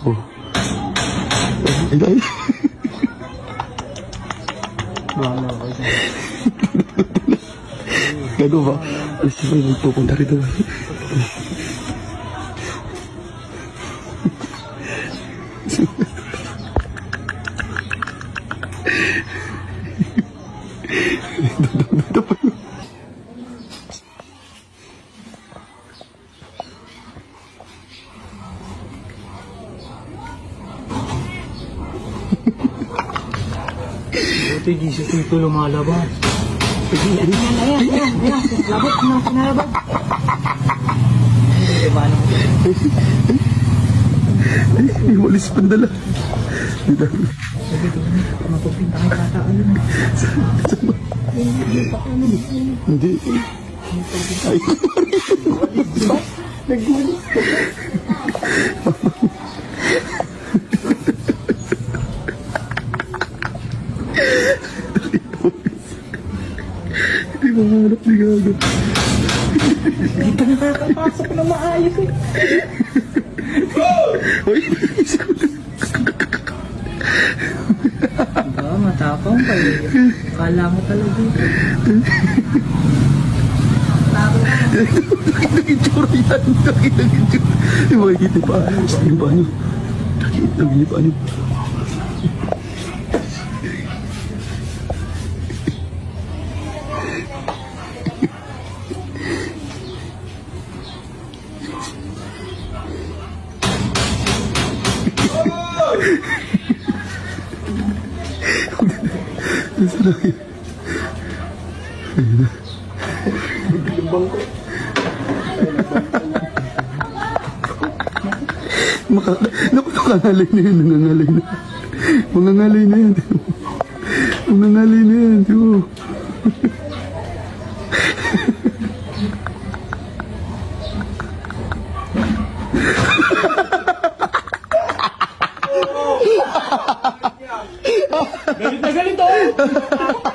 Oh. Ay, ay. Bahala ka dyan. Gano'n ba? Gusto mo yung pupunta rito ba? Dito pa yun. Buti Jesus nito lumalabas. Ayan. Labot na, sinalabot. Diba ano? Ay, walis pandala. Dito. Sabi ko, mapupinta kay tata. Ano na? Hindi. Ay. Nagulis ka. Hindi mahanap ni Gago. Hindi pa nakakapasok na maayos eh. Uy, Diba, matapang pa eh. Kala mo talaga. nag-itsura yan. Nag-itsura. Di ba makikita pa? Yung banyo. Nag-itsura pa niyo. Nasaan na kayo? Ayun na. Naglubang ko. Nakangalay na yan. Nangangalay na. Mangangalay na yan. Mangangalay na yan. Diba? Galit na galit oh!